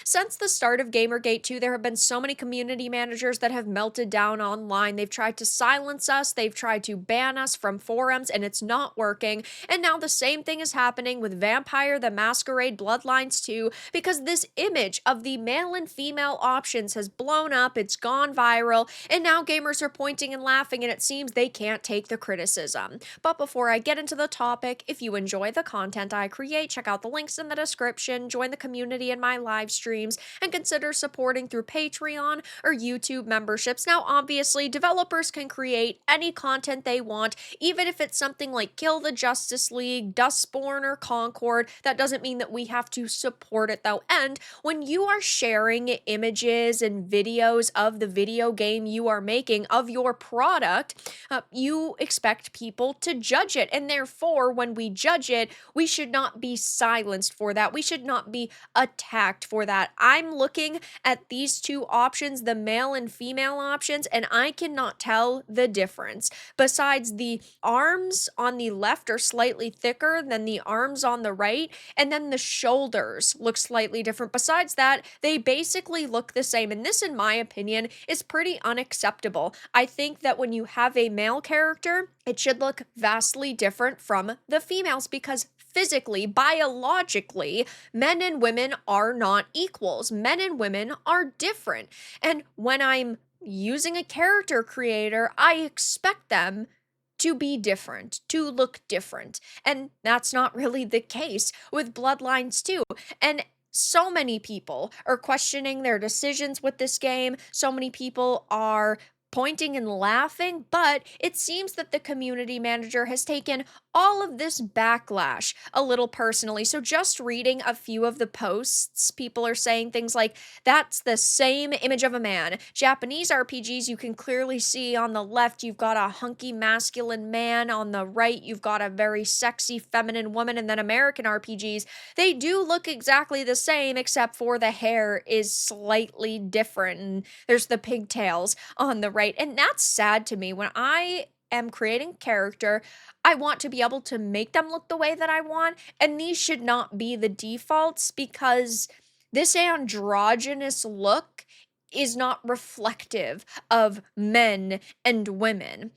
Since the start of Gamergate 2, there have been so many community managers that have melted down online. They've tried to silence us, they've tried to ban us from forums, and it's not working. And now the same thing is happening with Vampire the Masquerade Bloodlines 2 because this image of the male and female options has blown up, it's gone viral, and now gamers are pointing and laughing, and it seems they can't take the criticism. But before I get into the topic, if you enjoy the content I create, check out the links in the description, join the community in my live streams, and consider supporting through Patreon or YouTube memberships. Now, obviously, developers can create any content they want, even if it's something like Kill the Justice League, Dustborn, or Concord. That doesn't mean that we have to support it, though. And when you are sharing images and videos of the video game you are making, of your product, you expect people to judge it. And therefore, when we judge it, we should not be silenced for that. We should not be attacked for that. I'm looking at these two options, the male and female options, and I cannot tell the difference. Besides, the arms on the left are slightly thicker than the arms on the right, and then the shoulders look slightly different. Besides that, they basically look the same, and this, in my opinion, is pretty unacceptable. I think that when you have a male character, it should look vastly different from the females because physically, biologically, men and women are not equals. Men and women are different. And when I'm using a character creator, I expect them to be different, to look different. And that's not really the case with Bloodlines 2. And so many people are questioning their decisions with this game. So many people are pointing and laughing, but it seems that the community manager has taken all of this backlash a little personally. So just reading a few of the posts, people are saying things like, that's the same image of a man. Japanese RPGs, you can clearly see on the left, you've got a hunky masculine man. On the right, you've got a very sexy feminine woman. And then American RPGs, they do look exactly the same, except for the hair is slightly different. And there's the pigtails on the right. And that's sad to me. When I am creating character, I want to be able to make them look the way that I want, and these should not be the defaults because this androgynous look is not reflective of men and women.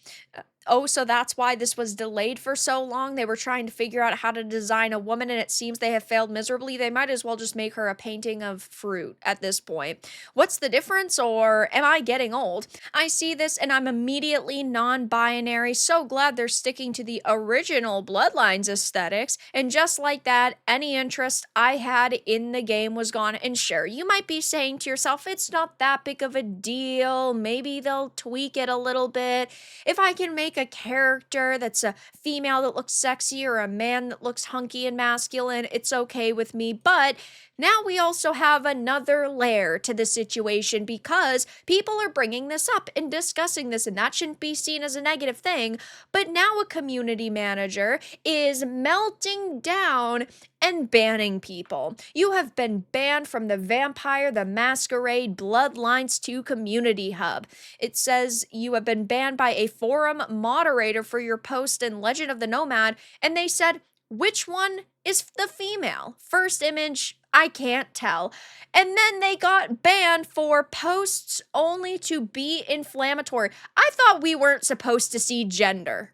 Oh, so that's why this was delayed for so long. They were trying to figure out how to design a woman, and it seems they have failed miserably. They might as well just make her a painting of fruit at this point. What's the difference, or am I getting old? I see this and I'm immediately non-binary. So glad they're sticking to the original Bloodlines aesthetics. And just like that, any interest I had in the game was gone. And sure, you might be saying to yourself, it's not that big of a deal. Maybe they'll tweak it a little bit. If I can make a character that's a female that looks sexy or a man that looks hunky and masculine, it's okay with me. But now we also have another layer to the situation because people are bringing this up and discussing this, and that shouldn't be seen as a negative thing. But now a community manager is melting down and banning people. You have been banned from the Vampire the Masquerade Bloodlines 2 community hub. It says you have been banned by a forum moderator for your post in Legend of the Nomad, and they said, which one is the female? First image, I can't tell. And then they got banned for posts only to be inflammatory. I thought we weren't supposed to see gender.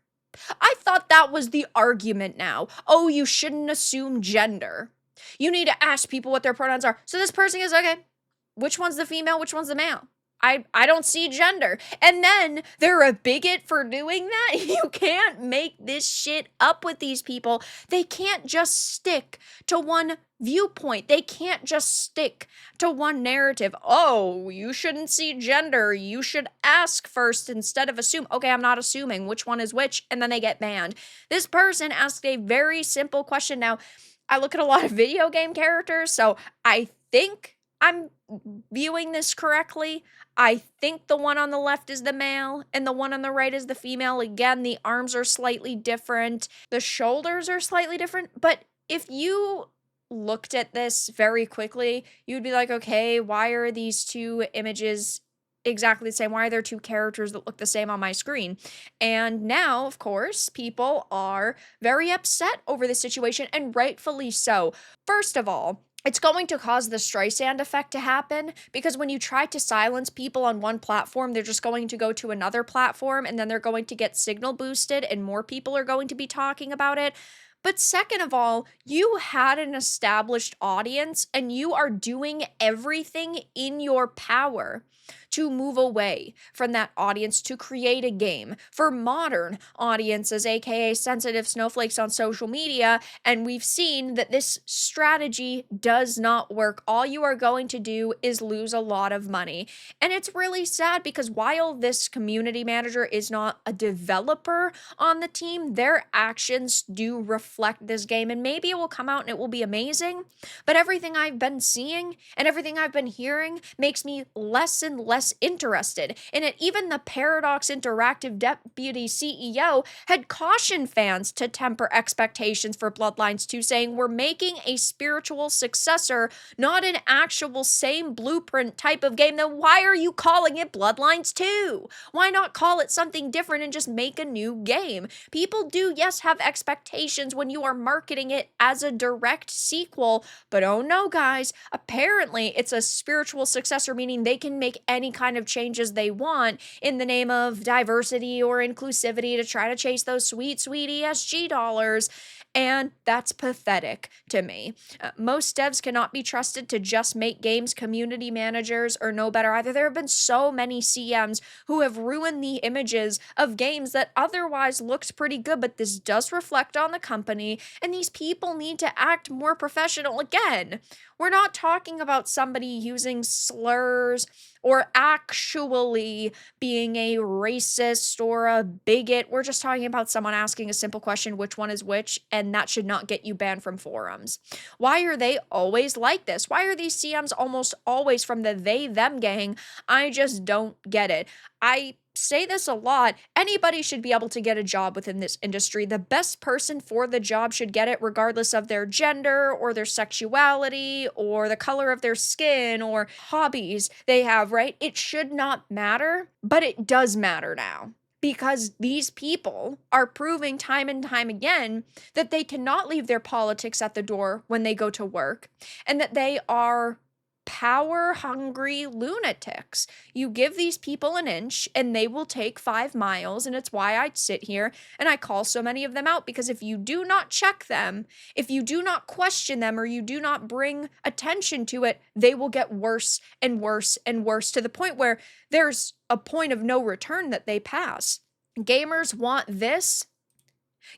I thought that was the argument now. Oh, you shouldn't assume gender. You need to ask people what their pronouns are. So this person is, okay, which one's the female, which one's the male? I don't see gender. And then they're a bigot for doing that? You can't make this shit up with these people. They can't just stick to one viewpoint. They can't just stick to one narrative. Oh, you shouldn't see gender. You should ask first instead of assume. Okay, I'm not assuming which one is which, and then they get banned. This person asked a very simple question. Now, I look at a lot of video game characters, so I think I'm viewing this correctly. I think the one on the left is the male and the one on the right is the female. Again, the arms are slightly different. The shoulders are slightly different. But if you looked at this very quickly, you'd be like, okay, why are these two images exactly the same? Why are there two characters that look the same on my screen? And now, of course, people are very upset over this situation, and rightfully so. First of all, it's going to cause the Streisand effect to happen, because when you try to silence people on one platform, they're just going to go to another platform, and then they're going to get signal boosted and more people are going to be talking about it. But second of all, you had an established audience and you are doing everything in your power to move away from that audience to create a game for modern audiences, aka sensitive snowflakes on social media. And we've seen that this strategy does not work. All you are going to do is lose a lot of money. And it's really sad, because while this community manager is not a developer on the team, their actions do reflect this game. And maybe it will come out and it will be amazing. But everything I've been seeing and everything I've been hearing makes me less and less interested in it. Even the Paradox Interactive deputy CEO had cautioned fans to temper expectations for Bloodlines 2, saying, "We're making a spiritual successor, not an actual same blueprint type of game." Then why are you calling it Bloodlines 2? Why not call it something different and just make a new game? People do, yes, have expectations when you are marketing it as a direct sequel, but oh no, guys, apparently it's a spiritual successor, meaning they can make any kind of changes they want in the name of diversity or inclusivity to try to chase those sweet, sweet ESG dollars. And that's pathetic to me. Most devs cannot be trusted to just make games. Community managers are no better either. There have been so many CMs who have ruined the images of games that otherwise looked pretty good, but this does reflect on the company, and these people need to act more professional. Again, we're not talking about somebody using slurs or actually being a racist or a bigot. We're just talking about someone asking a simple question, which one is which, and that should not get you banned from forums. Why are they always like this? Why are these CMs almost always from the they, them gang? I just don't get it. I say this a lot. Anybody should be able to get a job within this industry. The best person for the job should get it, regardless of their gender or their sexuality or the color of their skin or hobbies they have, right? It should not matter, but it does matter now, because these people are proving time and time again that they cannot leave their politics at the door when they go to work, and that they are power-hungry lunatics. You give these people an inch and they will take 5 miles, and it's why I sit here and I call so many of them out, because if you do not check them, if you do not question them, or you do not bring attention to it, they will get worse and worse and worse, to the point where there's a point of no return that they pass. Gamers want this.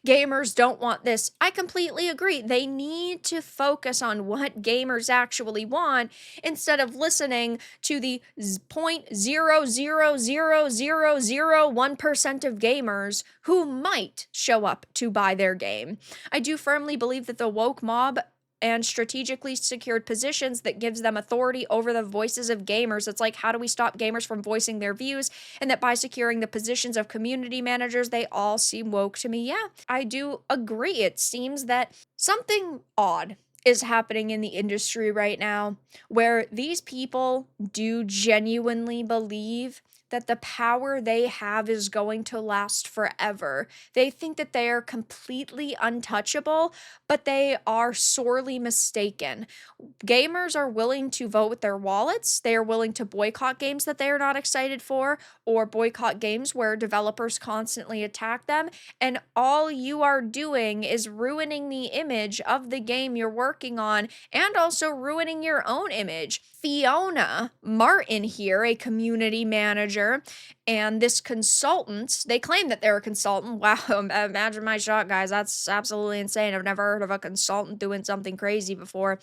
Gamers don't want this. I completely agree. They need to focus on what gamers actually want instead of listening to the 0.0000001% of gamers who might show up to buy their game. I do firmly believe that the woke mob and strategically secured positions that gives them authority over the voices of gamers. It's like, how do we stop gamers from voicing their views? And that by securing the positions of community managers, they all seem woke to me. Yeah, I do agree. It seems that something odd is happening in the industry right now, where these people do genuinely believe that the power they have is going to last forever. They think that they are completely untouchable, but they are sorely mistaken. Gamers are willing to vote with their wallets. They are willing to boycott games that they are not excited for, or boycott games where developers constantly attack them. And all you are doing is ruining the image of the game you're working on, and also ruining your own image. Fiona Martin here, a community manager, and this consultant, they claim that they're a consultant. Wow, imagine my shock, guys. That's absolutely insane. I've never heard of a consultant doing something crazy before.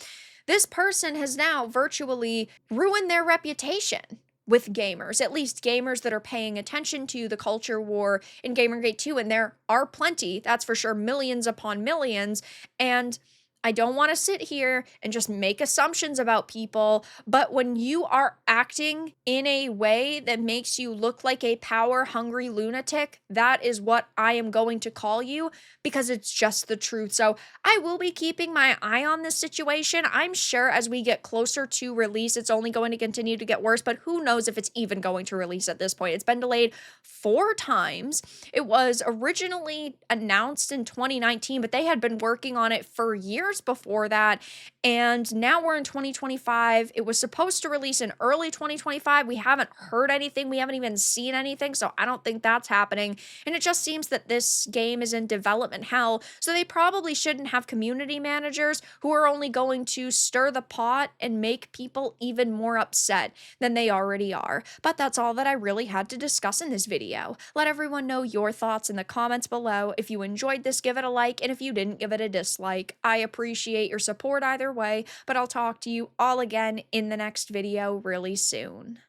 This person has now virtually ruined their reputation with gamers, at least gamers that are paying attention to the culture war in Gamergate 2, and there are plenty, that's for sure, millions upon millions. And I don't want to sit here and just make assumptions about people, but when you are acting in a way that makes you look like a power-hungry lunatic, that is what I am going to call you, because it's just the truth. So I will be keeping my eye on this situation. I'm sure as we get closer to release, it's only going to continue to get worse, but who knows if it's even going to release at this point. It's been delayed 4 times. It was originally announced in 2019, but they had been working on it for years years before that. And now we're in 2025. It was supposed to release in early 2025. We haven't heard anything. We haven't even seen anything. So I don't think that's happening. And it just seems that this game is in development hell. So they probably shouldn't have community managers who are only going to stir the pot and make people even more upset than they already are. But that's all that I really had to discuss in this video. Let everyone know your thoughts in the comments below. If you enjoyed this, give it a like, and if you didn't, give it a dislike. I appreciate your support either way, but I'll talk to you all again in the next video really soon.